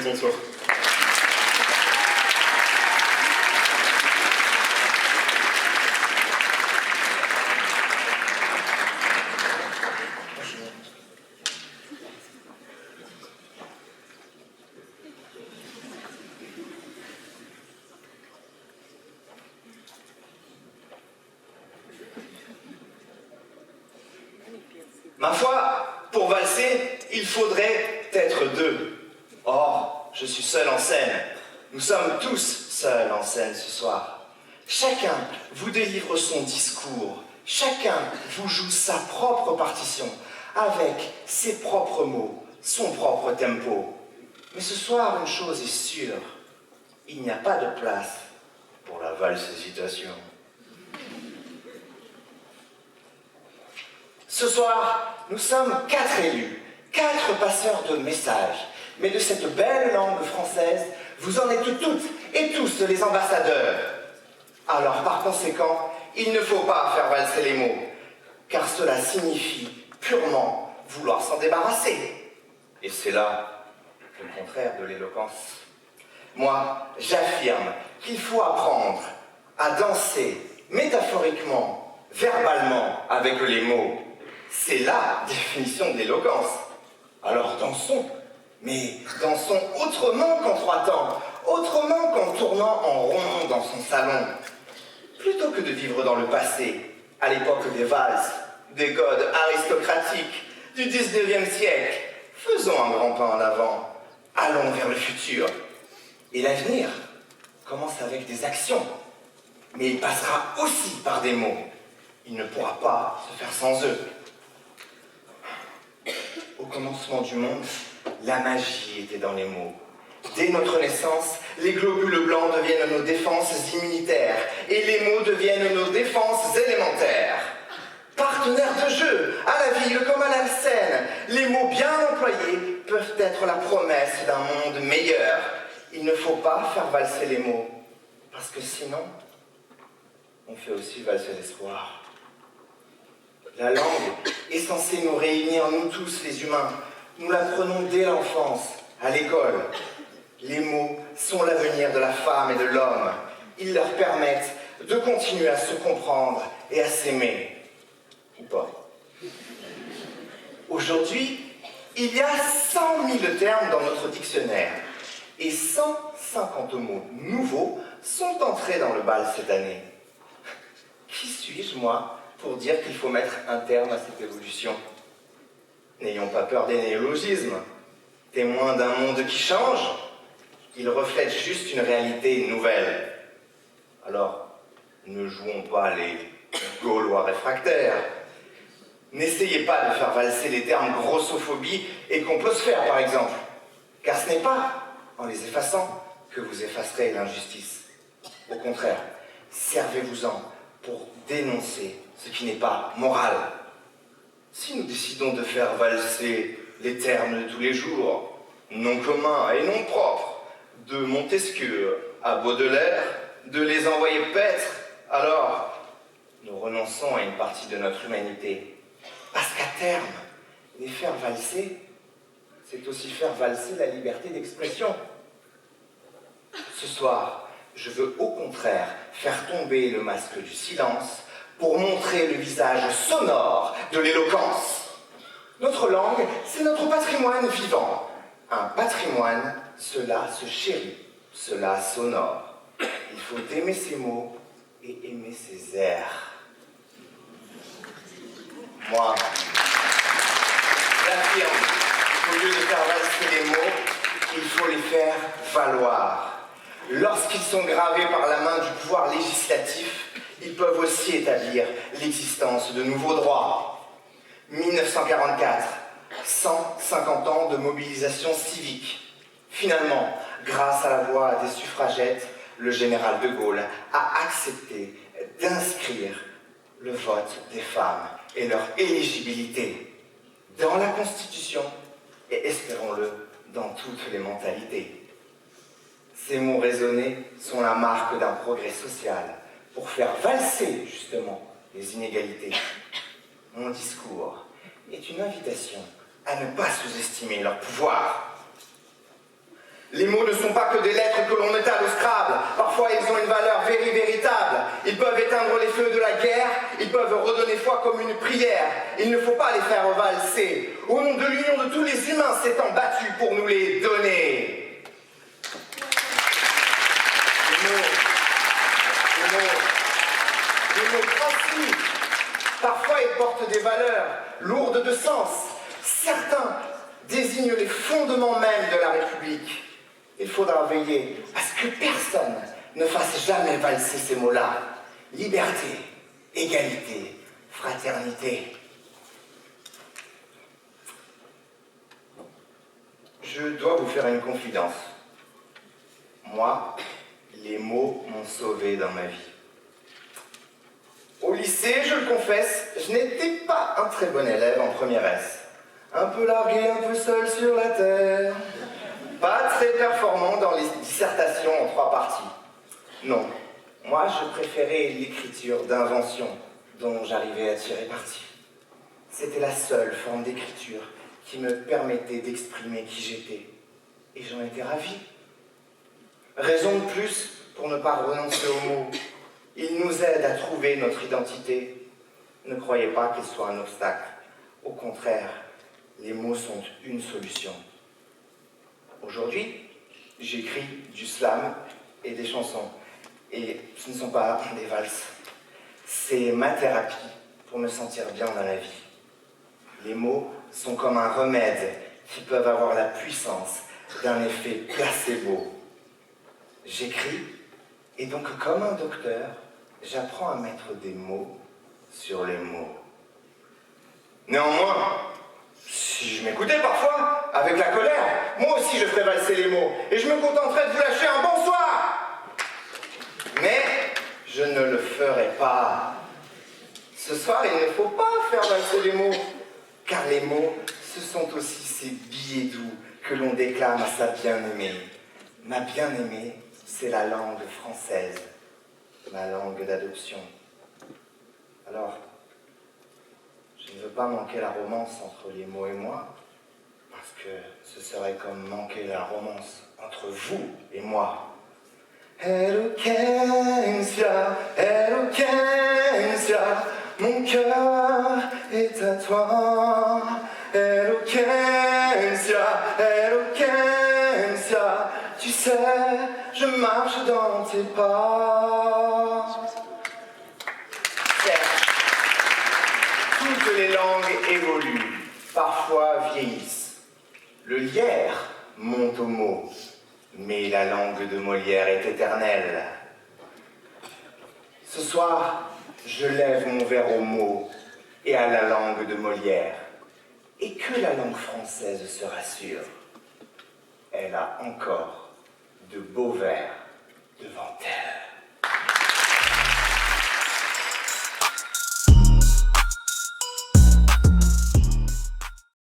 bonsoir. Ma foi, pour valser, il faudrait être deux. Or, je suis seul en scène. Nous sommes tous seuls en scène ce soir. Chacun vous délivre son discours. Chacun vous joue sa propre partition, avec ses propres mots, son propre tempo. Mais ce soir, une chose est sûre. Il n'y a pas de place pour la valse-hésitation. Ce soir, nous sommes 4 élus, 4 passeurs de messages. Mais de cette belle langue française, vous en êtes toutes et tous les ambassadeurs. Alors, par conséquent, il ne faut pas faire valser les mots, car cela signifie purement vouloir s'en débarrasser. Et c'est là le contraire de l'éloquence. Moi, j'affirme qu'il faut apprendre à danser métaphoriquement, verbalement, avec les mots. C'est la définition de l'éloquence. Alors dansons, mais dansons autrement qu'en 3 temps, autrement qu'en tournant en rond dans son salon. Plutôt que de vivre dans le passé, à l'époque des valses, des codes aristocratiques du 19e siècle, faisons un grand pas en avant, allons vers le futur. Et l'avenir commence avec des actions, mais il passera aussi par des mots. Il ne pourra pas se faire sans eux. Au commencement du monde, la magie était dans les mots. Dès notre naissance, les globules blancs deviennent nos défenses immunitaires et les mots deviennent nos défenses élémentaires. Partenaires de jeu, à la ville comme à la scène, les mots bien employés peuvent être la promesse d'un monde meilleur. Il ne faut pas faire valser les mots, parce que sinon, on fait aussi valser l'espoir. La langue est censée nous réunir, nous tous les humains. Nous l'apprenons dès l'enfance, à l'école. Les mots sont l'avenir de la femme et de l'homme. Ils leur permettent de continuer à se comprendre et à s'aimer. Ou pas. Aujourd'hui, il y a 100 000 termes dans notre dictionnaire. Et 150 mots nouveaux sont entrés dans le bal cette année. Qui suis-je, moi, pour dire qu'il faut mettre un terme à cette évolution? N'ayons pas peur des néologismes. Témoins d'un monde qui change, ils reflètent juste une réalité nouvelle. Alors, ne jouons pas les Gaulois réfractaires. N'essayez pas de faire valser les termes grossophobie et composphère, par exemple, car ce n'est pas en les effaçant que vous effacerez l'injustice. Au contraire, servez-vous-en pour dénoncer ce qui n'est pas moral. Si nous décidons de faire valser les termes de tous les jours, non communs et non propres, de Montesquieu à Baudelaire, de les envoyer paître, alors nous renonçons à une partie de notre humanité. Parce qu'à terme, les faire valser, c'est aussi faire valser la liberté d'expression. Ce soir, je veux au contraire faire tomber le masque du silence pour montrer le visage sonore de l'éloquence. Notre langue, c'est notre patrimoine vivant. Un patrimoine, cela se chérit, cela s'honore. Il faut aimer ses mots et aimer ses airs. Moi, j'affirme qu'au lieu de faire valser les mots, il faut les faire valoir. Lorsqu'ils sont gravés par la main du pouvoir législatif, ils peuvent aussi établir l'existence de nouveaux droits. 1944, 150 ans de mobilisation civique. Finalement, grâce à la voix des suffragettes, le général de Gaulle a accepté d'inscrire le vote des femmes et leur éligibilité dans la Constitution et, espérons-le, dans toutes les mentalités. Ces mots raisonnés sont la marque d'un progrès social pour faire valser, justement, les inégalités. Mon discours est une invitation à ne pas sous-estimer leur pouvoir. Les mots ne sont pas que des lettres que l'on étale au Scrabble. Parfois, ils ont une valeur véritable. Ils peuvent éteindre les feux de la guerre. Ils peuvent redonner foi comme une prière. Il ne faut pas les faire valser. Au nom de l'union de tous les humains s'étant battus pour nous les donner. Les mots principes. Parfois, ils portent des valeurs lourdes de sens. Certains désignent les fondements même de la République. Il faudra veiller à ce que personne ne fasse jamais valser ces mots-là. Liberté, égalité, fraternité. Je dois vous faire une confidence. Moi, les mots m'ont sauvé dans ma vie. Au lycée, je le confesse, je n'étais pas un très bon élève en première S. Un peu largué, un peu seul sur la terre. Pas très performant dans les dissertations en 3 parties. Non, moi je préférais l'écriture d'invention dont j'arrivais à tirer parti. C'était la seule forme d'écriture qui me permettait d'exprimer qui j'étais. Et j'en étais ravi. Raison de plus pour ne pas renoncer aux mots. Ils nous aident à trouver notre identité. Ne croyez pas qu'ils soient un obstacle. Au contraire, les mots sont une solution. Aujourd'hui, j'écris du slam et des chansons. Et ce ne sont pas des valses. C'est ma thérapie pour me sentir bien dans la vie. Les mots sont comme un remède qui peuvent avoir la puissance d'un effet placebo. J'écris et donc comme un docteur, j'apprends à mettre des mots sur les mots. Néanmoins, si je m'écoutais parfois, avec la colère, moi aussi je ferais valser les mots, et je me contenterais de vous lâcher un bonsoir. Mais je ne le ferai pas. Ce soir, il ne faut pas faire valser les mots, car les mots, ce sont aussi ces billets doux que l'on déclame à sa bien-aimée. Ma bien-aimée, c'est la langue française, ma langue d'adoption. Alors, je ne veux pas manquer la romance entre les mots et moi, parce que ce serait comme manquer la romance entre vous et moi. Eloquencia, Eloquencia, mon cœur est à toi. Eloquencia, Eloquencia, tu sais, je marche dans tes pas. Toutes les langues évoluent, parfois vieillissent. Le lierre monte au mot, mais la langue de Molière est éternelle. Ce soir, je lève mon verre aux mots et à la langue de Molière. Et que la langue française se rassure, elle a encore de beaux vers.